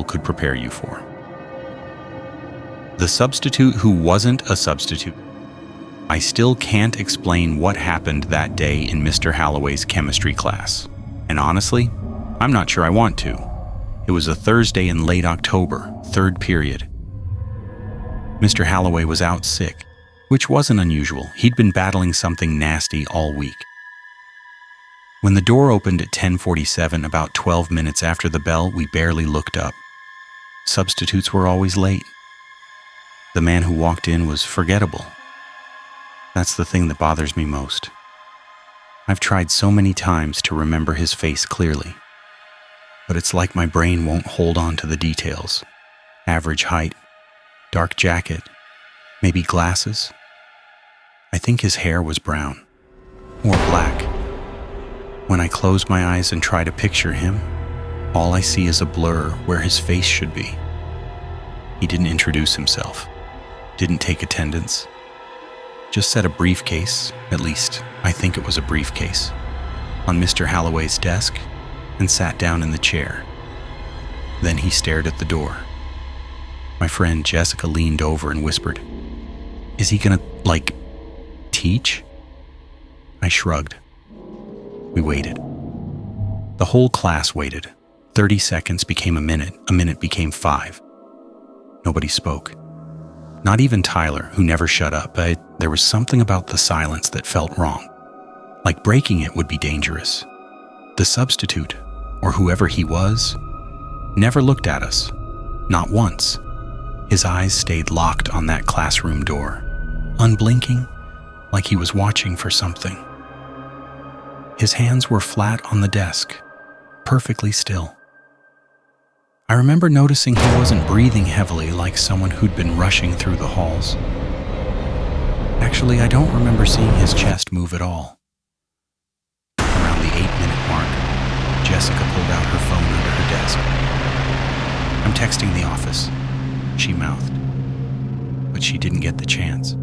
could prepare you for. The substitute who wasn't a substitute. I still can't explain what happened that day in Mr. Holloway's chemistry class. And honestly, I'm not sure I want to. It was a Thursday in late October, third period. Mr. Holloway was out sick, which wasn't unusual. He'd been battling something nasty all week. When the door opened at 10:47, about 12 minutes after the bell, we barely looked up. Substitutes were always late. The man who walked in was forgettable. That's the thing that bothers me most. I've tried so many times to remember his face clearly, but it's like my brain won't hold on to the details. Average height, dark jacket, maybe glasses. I think his hair was brown, or black. When I close my eyes and try to picture him, all I see is a blur where his face should be. He didn't introduce himself, didn't take attendance, just set a briefcase, at least I think it was a briefcase, on Mr. Holloway's desk and sat down in the chair. Then he stared at the door. My friend Jessica leaned over and whispered, "Is he gonna, teach?" I shrugged. We waited. The whole class waited. 30 seconds became a minute became 5. Nobody spoke. Not even Tyler, who never shut up, but there was something about the silence that felt wrong. Like breaking it would be dangerous. The substitute, or whoever he was, never looked at us. Not once. His eyes stayed locked on that classroom door, unblinking, like he was watching for something. His hands were flat on the desk, perfectly still. I remember noticing he wasn't breathing heavily like someone who'd been rushing through the halls. Actually, I don't remember seeing his chest move at all. Around the 8-minute mark, Jessica pulled out her phone under her desk. "I'm texting the office," she mouthed, but she didn't get the chance.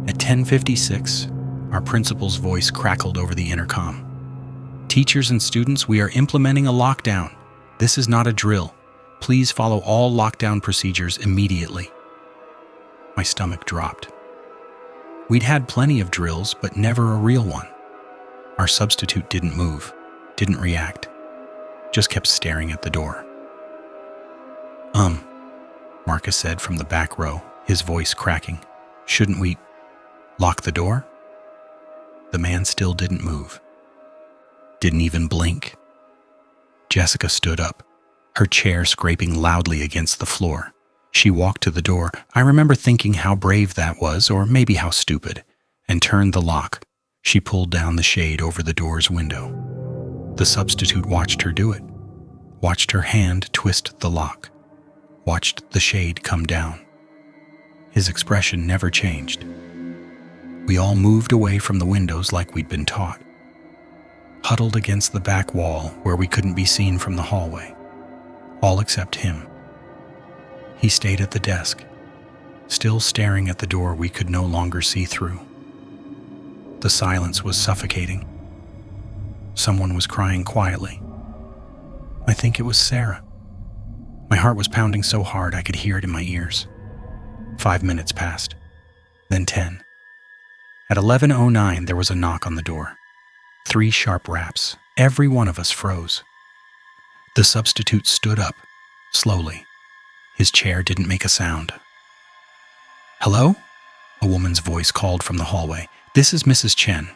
At 10:56, our principal's voice crackled over the intercom. "Teachers and students, we are implementing a lockdown. This is not a drill. Please follow all lockdown procedures immediately." My stomach dropped. We'd had plenty of drills, but never a real one. Our substitute didn't move, didn't react, just kept staring at the door. Marcus said from the back row, his voice cracking. "Shouldn't we lock the door?" The man still didn't move. Didn't even blink. Jessica stood up, her chair scraping loudly against the floor. She walked to the door. I remember thinking how brave that was, or maybe how stupid, and turned the lock. She pulled down the shade over the door's window. The substitute watched her do it, watched her hand twist the lock, watched the shade come down. His expression never changed. We all moved away from the windows like we'd been taught, huddled against the back wall where we couldn't be seen from the hallway, all except him. He stayed at the desk, still staring at the door we could no longer see through. The silence was suffocating. Someone was crying quietly. I think it was Sarah. My heart was pounding so hard I could hear it in my ears. 5 minutes passed, then 10. At 11:09, there was a knock on the door. 3 sharp raps. Every one of us froze. The substitute stood up, slowly. His chair didn't make a sound. "Hello?" A woman's voice called from the hallway. "This is Mrs. Chen.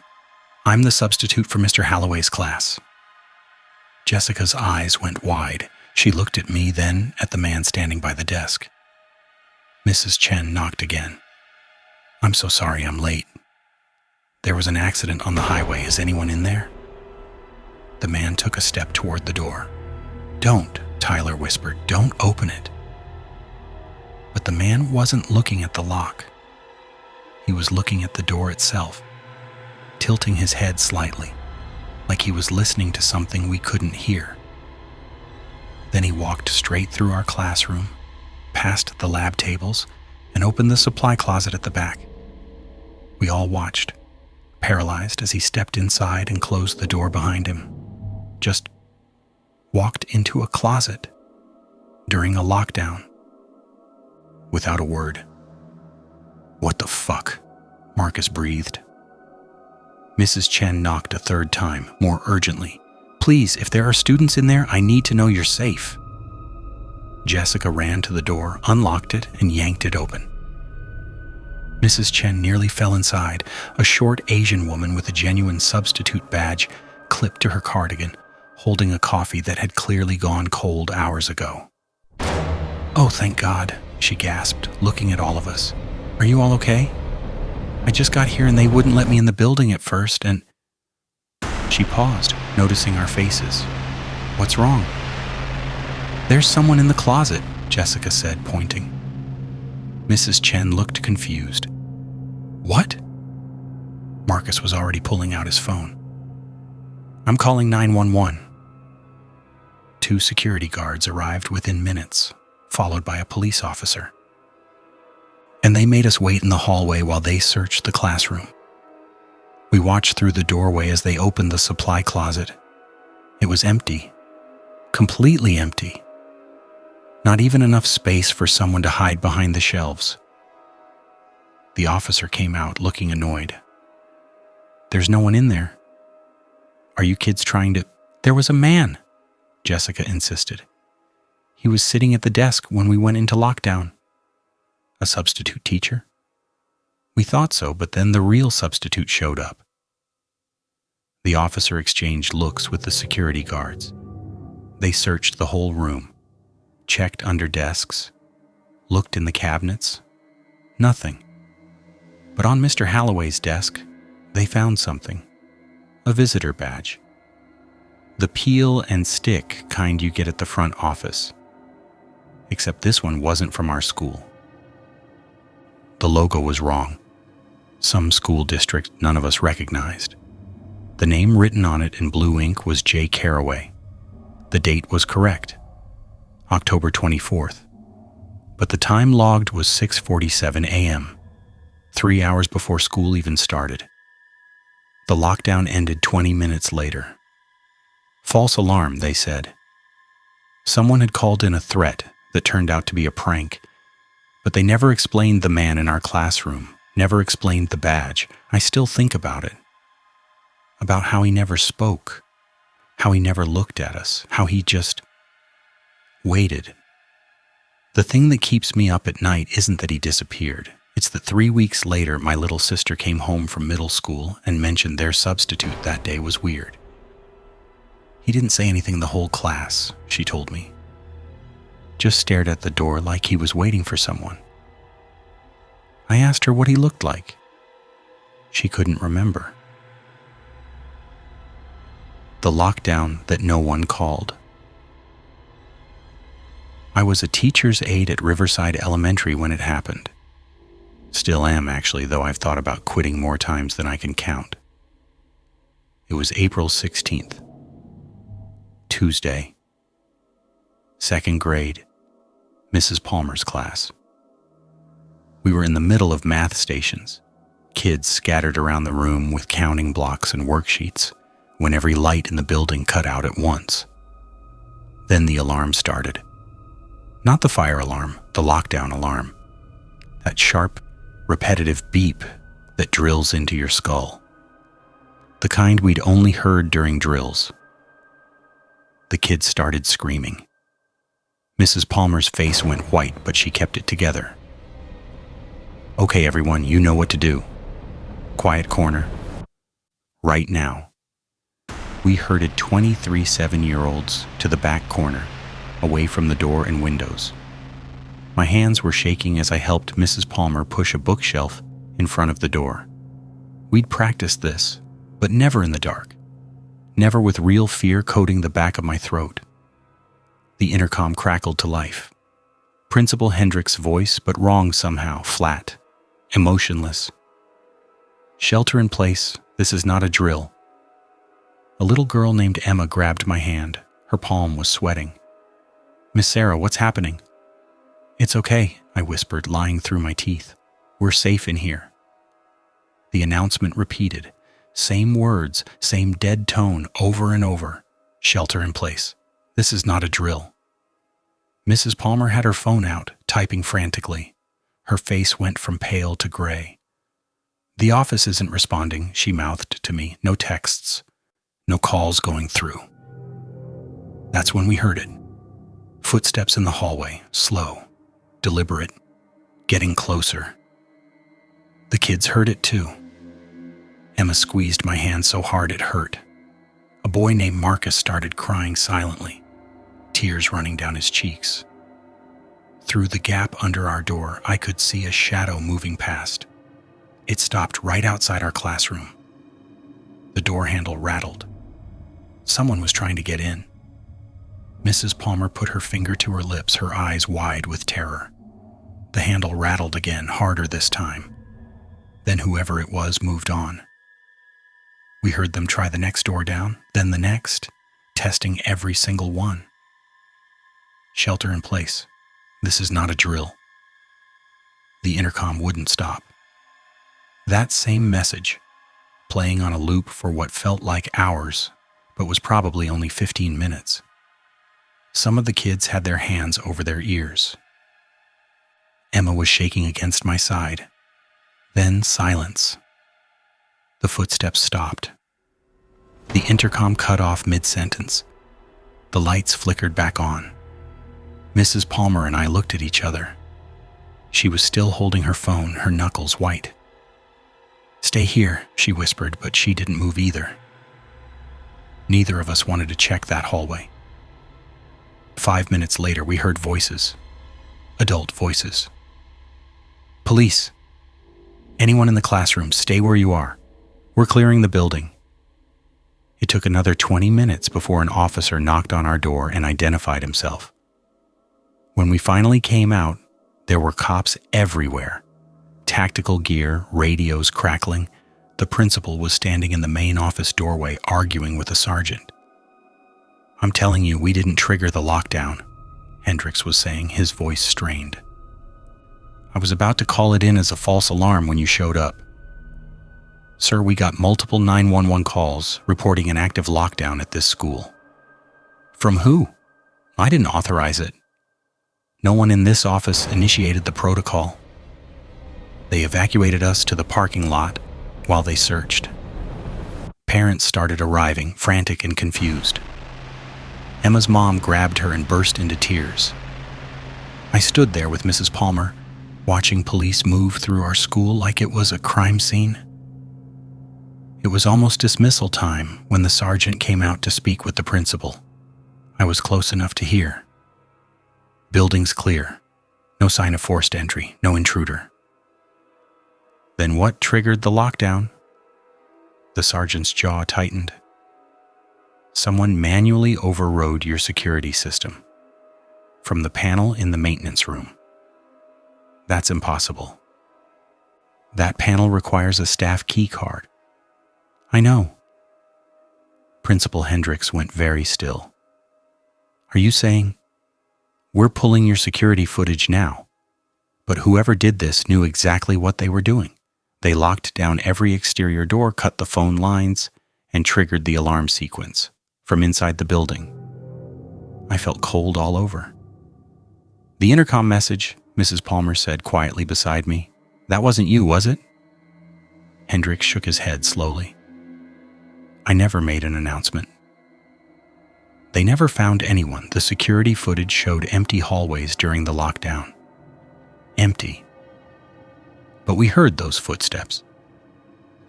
I'm the substitute for Mr. Holloway's class." Jessica's eyes went wide. She looked at me, then at the man standing by the desk. Mrs. Chen knocked again. "I'm so sorry I'm late. There was an accident on the highway. Is anyone in there?" The man took a step toward the door. "Don't," Tyler whispered. "Don't open it." But the man wasn't looking at the lock. He was looking at the door itself, tilting his head slightly, like he was listening to something we couldn't hear. Then he walked straight through our classroom, past the lab tables, and opened the supply closet at the back. We all watched, paralyzed, as he stepped inside and closed the door behind him. Just walked into a closet, during a lockdown. Without a word. "What the fuck?" Marcus breathed. Mrs. Chen knocked a third time, more urgently. "Please, if there are students in there, I need to know you're safe." Jessica ran to the door, unlocked it, and yanked it open. Mrs. Chen nearly fell inside. A short Asian woman with a genuine substitute badge clipped to her cardigan, holding a coffee that had clearly gone cold hours ago. "Oh, thank God," she gasped, looking at all of us. "Are you all okay? I just got here and they wouldn't let me in the building at first, and..." She paused, noticing our faces. "What's wrong?" "There's someone in the closet," Jessica said, pointing. Mrs. Chen looked confused. "What?" Marcus was already pulling out his phone. "I'm calling 911. 2 security guards arrived within minutes, followed by a police officer. And they made us wait in the hallway while they searched the classroom. We watched through the doorway as they opened the supply closet. It was empty. Completely empty. Not even enough space for someone to hide behind the shelves. The officer came out looking annoyed. "There's no one in there. Are you kids trying to..." "There was a man," Jessica insisted. "He was sitting at the desk when we went into lockdown." "A substitute teacher?" "We thought so, but then the real substitute showed up." The officer exchanged looks with the security guards. They searched the whole room, checked under desks, looked in the cabinets. Nothing. But on Mr. Halloway's desk, they found something. A visitor badge. The peel and stick kind you get at the front office. Except this one wasn't from our school. The logo was wrong. Some school district none of us recognized. The name written on it in blue ink was J. Carraway. The date was correct. October 24th. But the time logged was 6:47 a.m., 3 hours before school even started. The lockdown ended 20 minutes later. False alarm, they said. Someone had called in a threat that turned out to be a prank, but they never explained the man in our classroom, never explained the badge. I still think about it. About how he never spoke, how he never looked at us, how he just waited. The thing that keeps me up at night isn't that he disappeared. It's that 3 weeks later, my little sister came home from middle school and mentioned their substitute that day was weird. He didn't say anything the whole class, she told me. Just stared at the door like he was waiting for someone. I asked her what he looked like. She couldn't remember. The lockdown that no one called. I was a teacher's aide at Riverside Elementary when it happened. Still am, actually, though I've thought about quitting more times than I can count. It was April 16th. Tuesday. 2nd grade. Mrs. Palmer's class. We were in the middle of math stations. Kids scattered around the room with counting blocks and worksheets, when every light in the building cut out at once. Then the alarm started. Not the fire alarm, the lockdown alarm. That sharp, repetitive beep that drills into your skull. The kind we'd only heard during drills. The kids started screaming. Mrs. Palmer's face went white, but she kept it together. "Okay, everyone, you know what to do. Quiet corner. Right now." We herded 23 7-year-olds to the back corner, away from the door and windows. My hands were shaking as I helped Mrs. Palmer push a bookshelf in front of the door. We'd practiced this, but never in the dark. Never with real fear coating the back of my throat. The intercom crackled to life. Principal Hendrick's voice, but wrong somehow, flat, emotionless. "Shelter in place, this is not a drill." A little girl named Emma grabbed my hand. Her palm was sweating. "Miss Sarah, what's happening?" "It's okay," I whispered, lying through my teeth. "We're safe in here." The announcement repeated. Same words, same dead tone, over and over. "Shelter in place. This is not a drill." Mrs. Palmer had her phone out, typing frantically. Her face went from pale to gray. "The office isn't responding," she mouthed to me. "No texts. No calls going through." That's when we heard it. Footsteps in the hallway, slow, deliberate, getting closer. The kids heard it too. Emma squeezed my hand so hard it hurt. A boy named Marcus started crying silently, tears running down his cheeks. Through the gap under our door, I could see a shadow moving past. It stopped right outside our classroom. The door handle rattled. Someone was trying to get in. Mrs. Palmer put her finger to her lips, her eyes wide with terror. The handle rattled again, harder this time. Then whoever it was moved on. We heard them try the next door down, then the next, testing every single one. Shelter in place. This is not a drill. The intercom wouldn't stop. That same message, playing on a loop for what felt like hours, but was probably only 15 minutes. Some of the kids had their hands over their ears. Emma was shaking against my side. Then silence. The footsteps stopped. The intercom cut off mid-sentence. The lights flickered back on. Mrs. Palmer and I looked at each other. She was still holding her phone, her knuckles white. "Stay here," she whispered, but she didn't move either. Neither of us wanted to check that hallway. 5 minutes later, we heard voices. Adult voices. "Police. Anyone in the classroom, stay where you are. We're clearing the building." It took another 20 minutes before an officer knocked on our door and identified himself. When we finally came out, there were cops everywhere. Tactical gear, radios crackling. The principal was standing in the main office doorway arguing with a sergeant. "I'm telling you, we didn't trigger the lockdown," Hendricks was saying, his voice strained. "I was about to call it in as a false alarm when you showed up. Sir, we got multiple 911 calls reporting an active lockdown at this school." "From who? I didn't authorize it. No one in this office initiated the protocol. They evacuated us to the parking lot while they searched." Parents started arriving, frantic and confused. Emma's mom grabbed her and burst into tears. I stood there with Mrs. Palmer, watching police move through our school like it was a crime scene. It was almost dismissal time when the sergeant came out to speak with the principal. I was close enough to hear. "Building's clear. No sign of forced entry, no intruder." "Then what triggered the lockdown?" The sergeant's jaw tightened. "Someone manually overrode your security system from the panel in the maintenance room. That's impossible. That panel requires a staff key card." "I know." Principal Hendricks went very still. "Are you saying, we're pulling your security footage now, but whoever did this knew exactly what they were doing? They locked down every exterior door, cut the phone lines, and triggered the alarm sequence from inside the building." I felt cold all over. "The intercom message," Mrs. Palmer said quietly beside me. "That wasn't you, was it?" Hendricks shook his head slowly. "I never made an announcement." They never found anyone. The security footage showed empty hallways during the lockdown. Empty. But we heard those footsteps.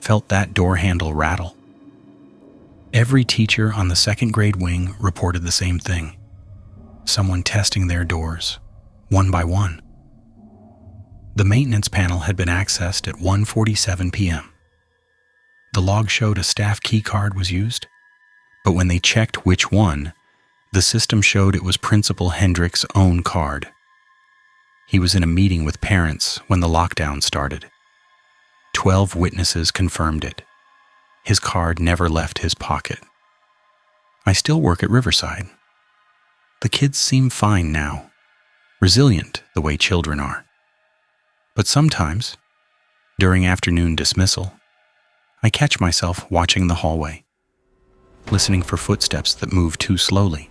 Felt that door handle rattle. Every teacher on the second grade wing reported the same thing. Someone testing their doors, one by one. The maintenance panel had been accessed at 1:47 p.m. The log showed a staff key card was used, but when they checked which one, the system showed it was Principal Hendricks' own card. He was in a meeting with parents when the lockdown started. 12 witnesses confirmed it. His card never left his pocket. I still work at Riverside. The kids seem fine now, resilient the way children are. But sometimes, during afternoon dismissal, I catch myself watching the hallway, listening for footsteps that move too slowly.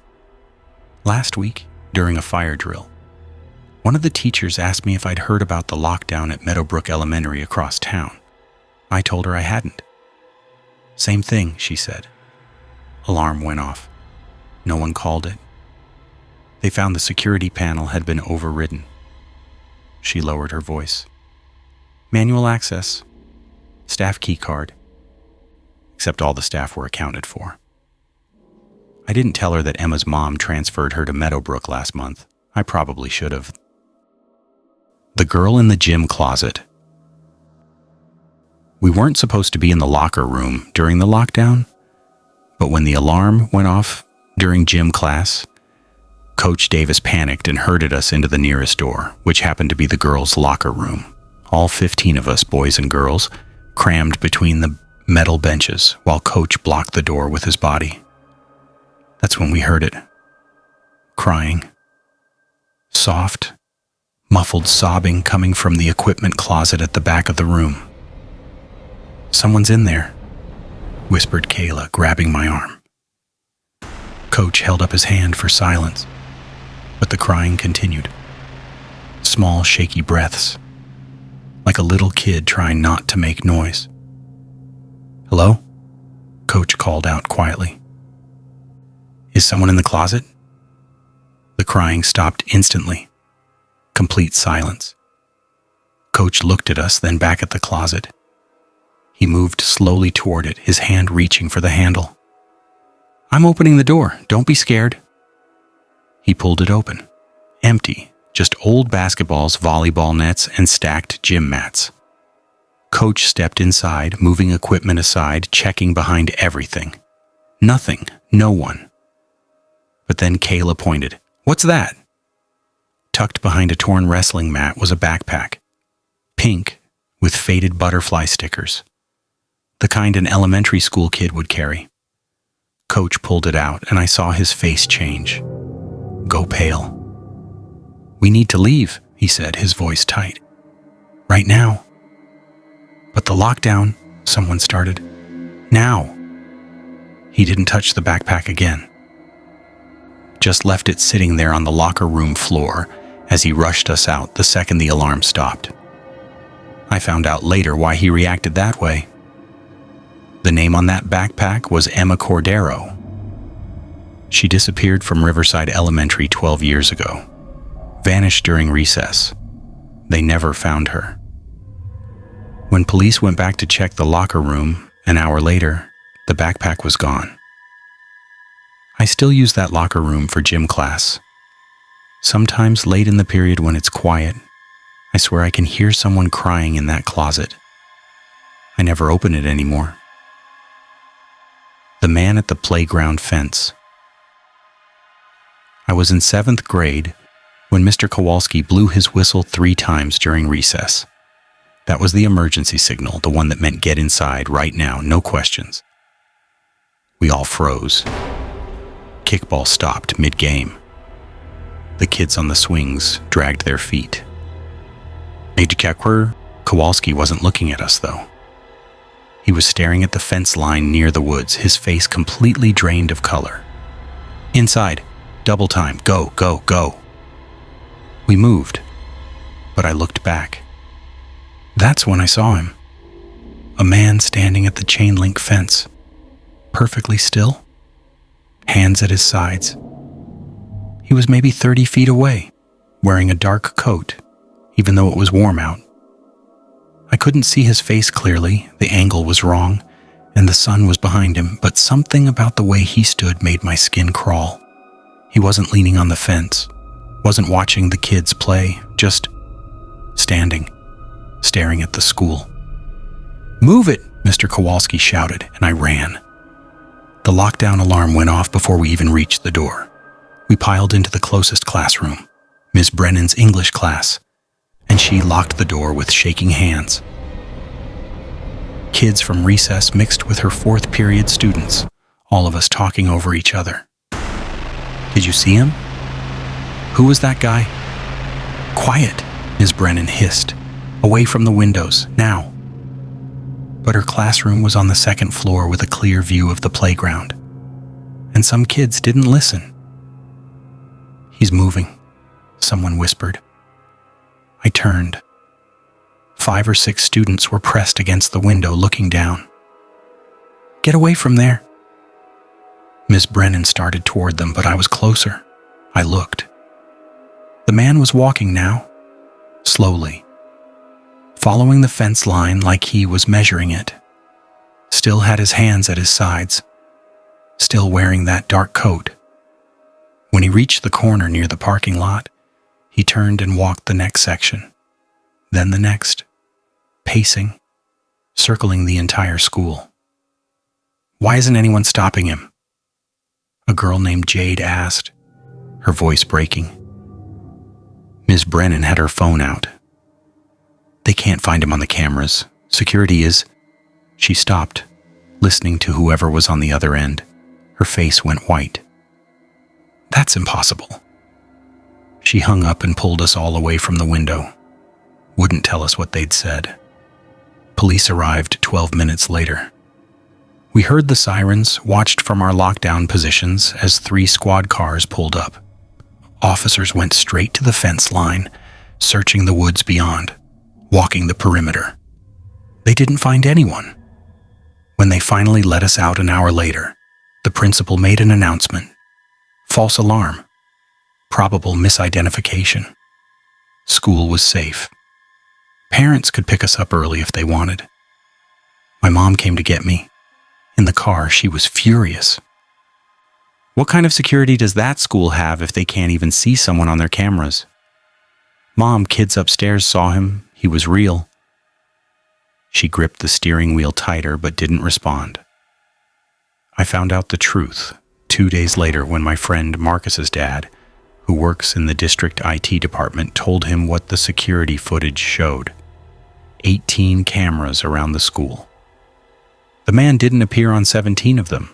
Last week, during a fire drill. One of the teachers asked me if I'd heard about the lockdown at Meadowbrook Elementary across town. I told her I hadn't. Same thing, she said. Alarm went off. No one called it. They found the security panel had been overridden. She lowered her voice. Manual access. Staff key card. Except all the staff were accounted for. I didn't tell her that Emma's mom transferred her to Meadowbrook last month. I probably should have. The girl in the gym closet. We weren't supposed to be in the locker room during the lockdown, but when the alarm went off during gym class, Coach Davis panicked and herded us into the nearest door, which happened to be the girls' locker room. All 15 of us, boys and girls, crammed between the metal benches while Coach blocked the door with his body. That's when we heard it. Crying. Soft, muffled sobbing coming from the equipment closet at the back of the room. Someone's in there, whispered Kayla, grabbing my arm. Coach held up his hand for silence, but the crying continued. Small, shaky breaths, like a little kid trying not to make noise. Hello? Coach called out quietly. Is someone in the closet? The crying stopped instantly. Complete silence. Coach looked at us, then back at the closet. He moved slowly toward it, his hand reaching for the handle. I'm opening the door. Don't be scared. He pulled it open. Empty. Just old basketballs, volleyball nets, and stacked gym mats. Coach stepped inside, moving equipment aside, checking behind everything. Nothing. No one. But then Kayla pointed. What's that? Tucked behind a torn wrestling mat was a backpack. Pink, with faded butterfly stickers. The kind an elementary school kid would carry. Coach pulled it out, and I saw his face change. Go pale. We need to leave, he said, his voice tight. Right now. But the lockdown, someone started. Now. He didn't touch the backpack again. Just left it sitting there on the locker room floor as he rushed us out the second the alarm stopped. I found out later why he reacted that way. The name on that backpack was Emma Cordero. She disappeared from Riverside Elementary 12 years ago. Vanished during recess. They never found her. When police went back to check the locker room, an hour later, the backpack was gone. I still use that locker room for gym class. Sometimes late in the period when it's quiet, I swear I can hear someone crying in that closet. I never open it anymore. The man at the playground fence. I was in 7th grade when Mr. Kowalski blew his whistle 3 times during recess. That was the emergency signal, the one that meant get inside right now, no questions. We all froze. Kickball stopped mid-game. The kids on the swings dragged their feet. Major Kekwer, Kowalski wasn't looking at us, though. He was staring at the fence line near the woods, his face completely drained of color. Inside. Double time. Go, go, go. We moved, but I looked back. That's when I saw him. A man standing at the chain link fence, perfectly still, hands at his sides. He was maybe 30 feet away, wearing a dark coat, even though it was warm out. I couldn't see his face clearly, the angle was wrong, and the sun was behind him, but something about the way he stood made my skin crawl. He wasn't leaning on the fence, wasn't watching the kids play, just standing, staring at the school. Move it, Mr. Kowalski shouted, and I ran. The lockdown alarm went off before we even reached the door. We piled into the closest classroom, Ms. Brennan's English class, and she locked the door with shaking hands. Kids from recess mixed with her 4th period students, all of us talking over each other. Did you see him? Who was that guy? Quiet, Ms. Brennan hissed. Away from the windows, now. But her classroom was on the 2nd floor with a clear view of the playground. And some kids didn't listen. "He's moving," someone whispered. I turned. 5 or 6 students were pressed against the window looking down. "Get away from there." Miss Brennan started toward them, but I was closer. I looked. The man was walking now, slowly, following the fence line like he was measuring it. Still had his hands at his sides, still wearing that dark coat. When he reached the corner near the parking lot, he turned and walked the next section, then the next, pacing, circling the entire school. "Why isn't anyone stopping him?" a girl named Jade asked, her voice breaking. Ms. Brennan had her phone out. "They can't find him on the cameras. Security is..." She stopped, listening to whoever was on the other end. Her face went white. "That's impossible." She hung up and pulled us all away from the window. Wouldn't tell us what they'd said. Police arrived 12 minutes later. We heard the sirens, watched from our lockdown positions as 3 squad cars pulled up. Officers went straight to the fence line, searching the woods beyond, walking the perimeter. They didn't find anyone. When they finally let us out an hour later, the principal made an announcement. False alarm. Probable misidentification. School was safe. Parents could pick us up early if they wanted. My mom came to get me. In the car, she was furious. "What kind of security does that school have if they can't even see someone on their cameras?" "Mom, kids upstairs saw him. He was real." She gripped the steering wheel tighter but didn't respond. I found out the truth 2 days later when my friend Marcus's dad, who works in the district IT department, told him what the security footage showed. 18 cameras around the school. The man didn't appear on 17 of them,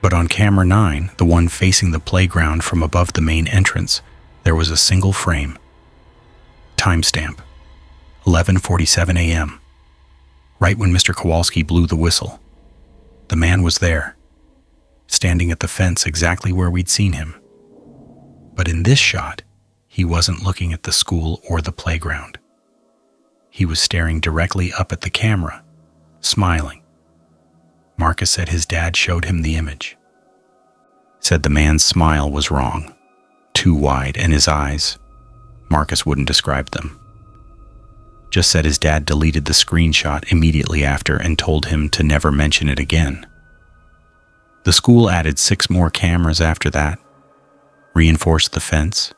but on camera 9, the one facing the playground from above the main entrance, there was a single frame. Timestamp, 11:47 a.m., right when Mr. Kowalski blew the whistle. The man was there, standing at the fence exactly where we'd seen him. But in this shot, he wasn't looking at the school or the playground. He was staring directly up at the camera, smiling. Marcus said his dad showed him the image. Said the man's smile was wrong, too wide, and his eyes, Marcus wouldn't describe them. Just said his dad deleted the screenshot immediately after and told him to never mention it again. The school added 6 more cameras after that, reinforced the fence,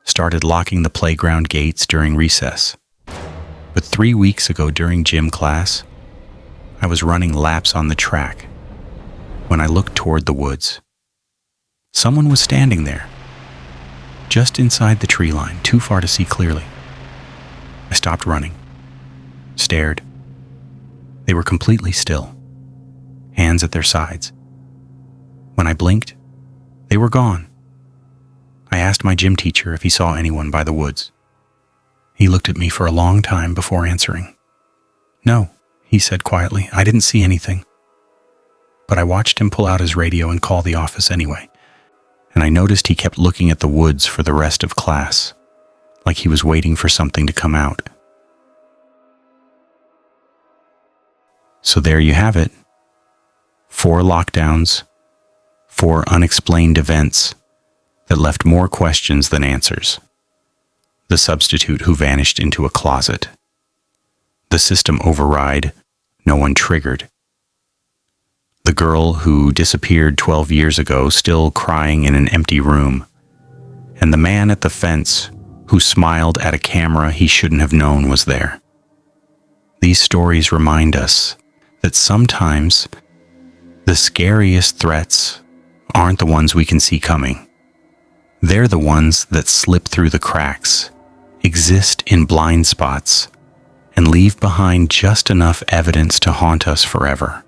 started locking the playground gates during recess. But 3 weeks ago during gym class, I was running laps on the track. When I looked toward the woods, someone was standing there, just inside the tree line, too far to see clearly. I stopped running, stared. They were completely still, hands at their sides. When I blinked, they were gone. I asked my gym teacher if he saw anyone by the woods. He looked at me for a long time before answering. "No," he said quietly, "I didn't see anything." But I watched him pull out his radio and call the office anyway, and I noticed he kept looking at the woods for the rest of class, like he was waiting for something to come out. So there you have it. 4 lockdowns, 4 unexplained events that left more questions than answers. The substitute who vanished into a closet. The system override no one triggered. The girl who disappeared 12 years ago still crying in an empty room. And the man at the fence who smiled at a camera he shouldn't have known was there. These stories remind us that sometimes the scariest threats aren't the ones we can see coming. They're the ones that slip through the cracks, exist in blind spots, and leave behind just enough evidence to haunt us forever.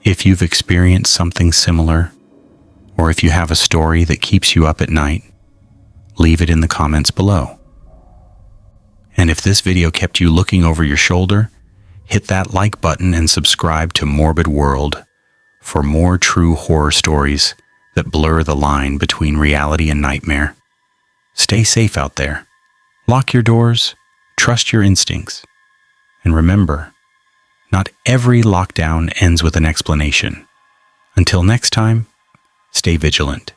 If you've experienced something similar, or if you have a story that keeps you up at night, leave it in the comments below. And if this video kept you looking over your shoulder, hit that like button and subscribe to Morbid World for more true horror stories that blur the line between reality and nightmare. Stay safe out there. Lock your doors, trust your instincts, and remember, not every lockdown ends with an explanation. Until next time, stay vigilant.